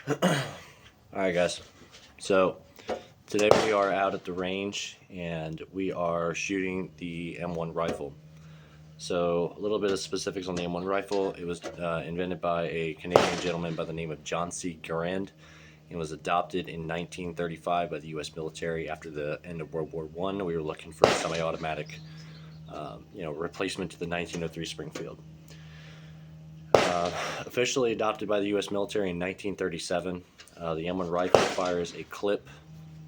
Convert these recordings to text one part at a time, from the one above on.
Alright guys, so today we are out at the range and we are shooting the M1 rifle. So a little bit of specifics on the M1 rifle. It was invented by a Canadian gentleman by the name of John C. Garand and was adopted in 1935 by the US military after the end of World War I. We were looking for a semi-automatic replacement to the 1903 Springfield. Officially adopted by the U.S. military in 1937, the M1 rifle fires a clip,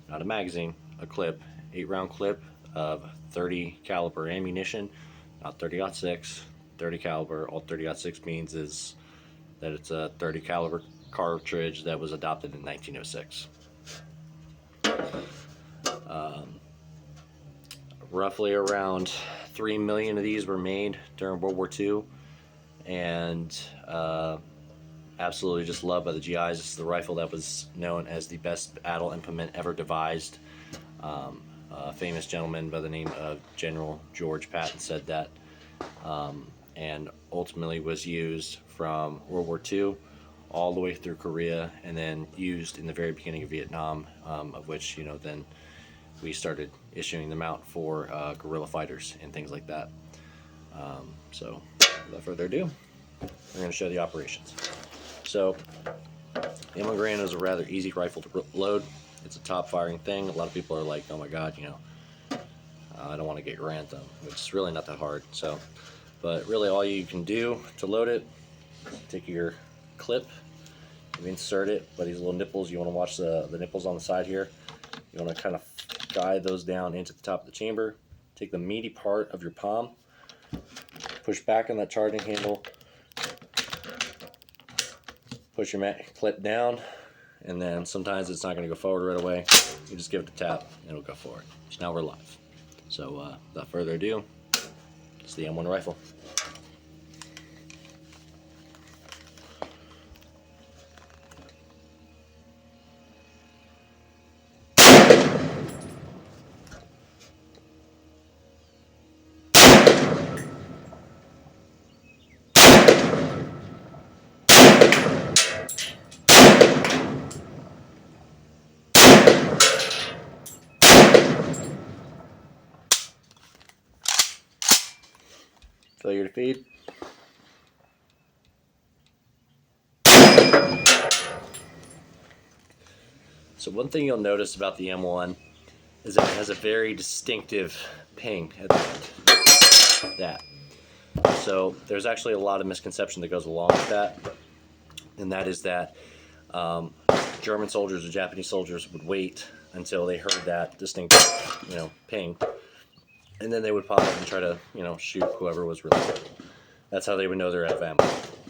not a magazine, a clip, 8-round clip of 30 caliber ammunition, not 30-06, 30 caliber. All 30-06 means is that it's a 30 caliber cartridge that was adopted in 1906. Roughly around 3 million of these were made during World War II. And absolutely just loved by the GIs. This is the rifle that was known as the best battle implement ever devised. A famous gentleman by the name of General George Patton said that, and ultimately was used from World War II all the way through Korea, and then used in the very beginning of Vietnam, of which then we started issuing them out for guerrilla fighters and things like that. So without further ado, we're going to show the operations. So the M1 Garand is a rather easy rifle to load. It's a top firing thing. A lot of people are like, oh my god, I don't want to get Garand though, which is really not that hard. So, but really all you can do to load it, take your clip, you insert it by these little nipples. You want to watch the nipples on the side here. You want to kind of guide those down into the top of the chamber. Take the meaty part of your palm, push back on that charging handle, push your clip down, and then sometimes it's not going to go forward right away. You just give it a tap and it'll go forward. So now we're live. So without further ado, it's the M1 rifle. Failure to feed. So one thing you'll notice about the M1 is that it has a very distinctive ping at the end. That. So there's actually a lot of misconception that goes along with that, and that is that German soldiers or Japanese soldiers would wait until they heard that distinct, ping, and then they would pop up and try to, shoot whoever was really good. That's how they would know they're out of ammo.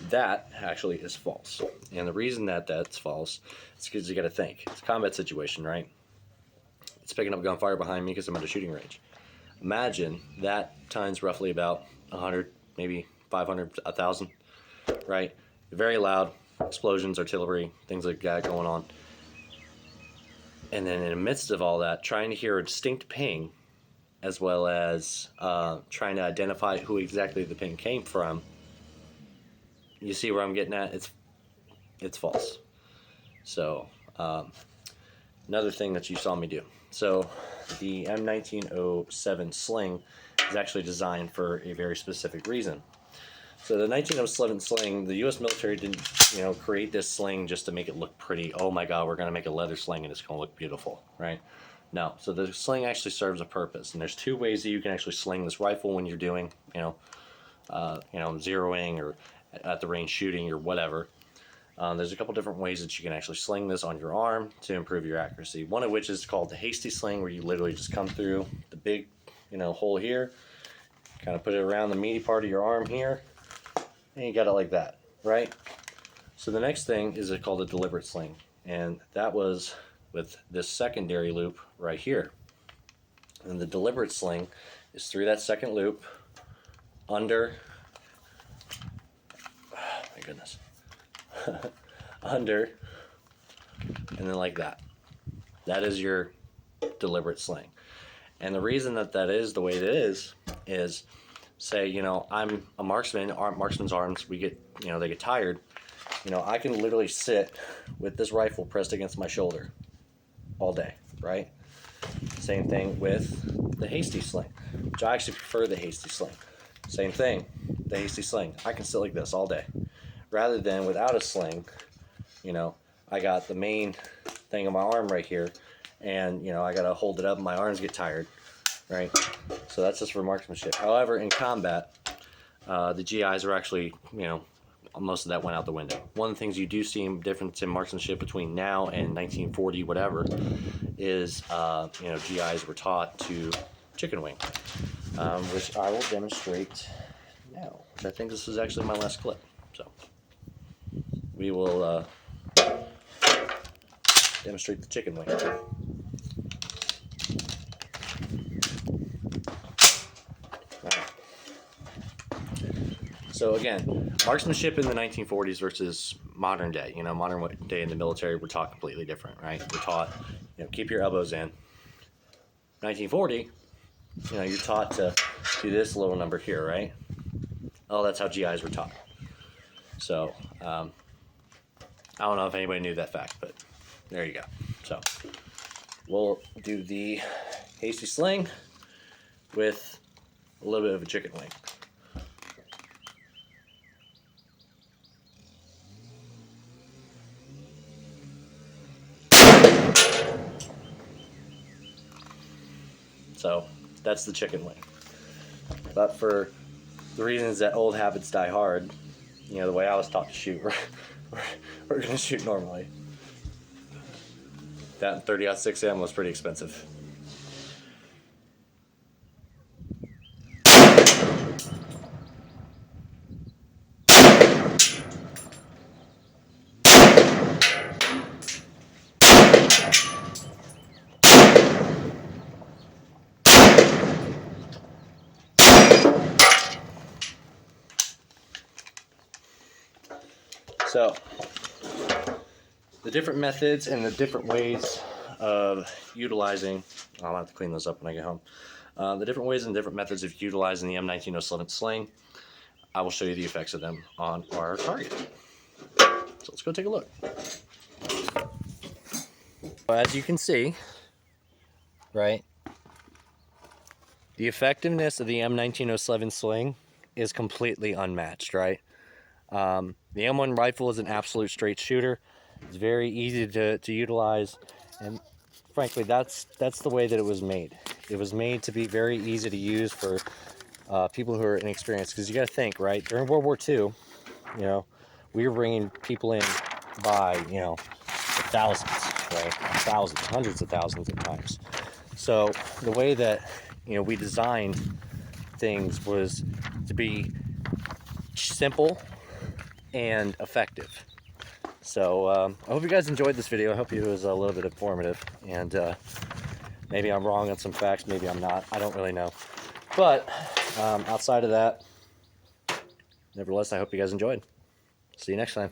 That actually is false. And the reason that that's false is because you got to think. It's a combat situation, right? It's picking up gunfire behind me because I'm at a shooting range. Imagine that times roughly about 100, maybe 500, 1,000, right? Very loud explosions, artillery, things like that going on. And then in the midst of all that, trying to hear a distinct ping, as well as trying to identify who exactly the ping came from. You see where I'm getting at? It's false. So another thing that you saw me do. So the M1907 sling is actually designed for a very specific reason. So the 1907 sling, the U.S. military didn't, create this sling just to make it look pretty. Oh my God, we're going to make a leather sling and it's going to look beautiful, right? No. So the sling actually serves a purpose, and there's two ways that you can actually sling this rifle when you're doing, zeroing or at the range shooting or whatever. There's a couple different ways that you can actually sling this on your arm to improve your accuracy. One of which is called the hasty sling, where you literally just come through the big, hole here, kind of put it around the meaty part of your arm here, and you got it like that, right? So the next thing is called a deliberate sling, and that was with this secondary loop right here. And the deliberate sling is through that second loop, under, oh my goodness, under, and then like that. That is your deliberate sling. And the reason that that is the way it is say, I'm a marksman, marksman's arms, we get, they get tired. You know, I can literally sit with this rifle pressed against my shoulder all day, right? Same thing with the hasty sling, which I actually prefer the hasty sling. Same thing, the hasty sling. I can sit like this all day, rather than without a sling. You know, I got the main thing on my arm right here, and you know, I gotta hold it up and my arms get tired, right? So that's just for marksmanship. However, in combat, the GIs are actually, you know, most of that went out the window. One of the things you do see difference in marksmanship between now and 1940 whatever is, you know, GIs were taught to chicken wing, which I will demonstrate now. I think this is actually my last clip, so we will demonstrate the chicken wing. So again, marksmanship in the 1940s versus modern day. You know, modern day in the military, we're taught completely different, right? We're taught, you know, keep your elbows in. 1940, you know, you're taught to do this little number here, right? Oh, that's how GIs were taught. So, I don't know if anybody knew that fact, but there you go. So, we'll do the hasty sling with a little bit of a chicken wing. So that's the chicken wing. But for the reasons that old habits die hard, you know, the way I was taught to shoot, we're going to shoot normally. That 30-06 ammo was pretty expensive. So, the different methods and the different ways of utilizing, I'll have to clean those up when I get home. The different ways and different methods of utilizing the M1907 sling, I will show you the effects of them on our target. So let's go take a look. As you can see, right, the effectiveness of the M1907 sling is completely unmatched, right? The M1 rifle is an absolute straight shooter. It's very easy to utilize, and frankly, that's the way that it was made. It was made to be very easy to use for people who are inexperienced. Because you got to think, right? During World War II, you know, we were bringing people in by, you know, the thousands, right? Thousands, hundreds of thousands of times. So the way that, you know, we designed things was to be simple and effective. So I hope you guys enjoyed this video. I hope it was a little bit informative, and maybe I'm wrong on some facts, maybe I'm not, I don't really know. But outside of that, nevertheless, I hope you guys enjoyed. See you next time.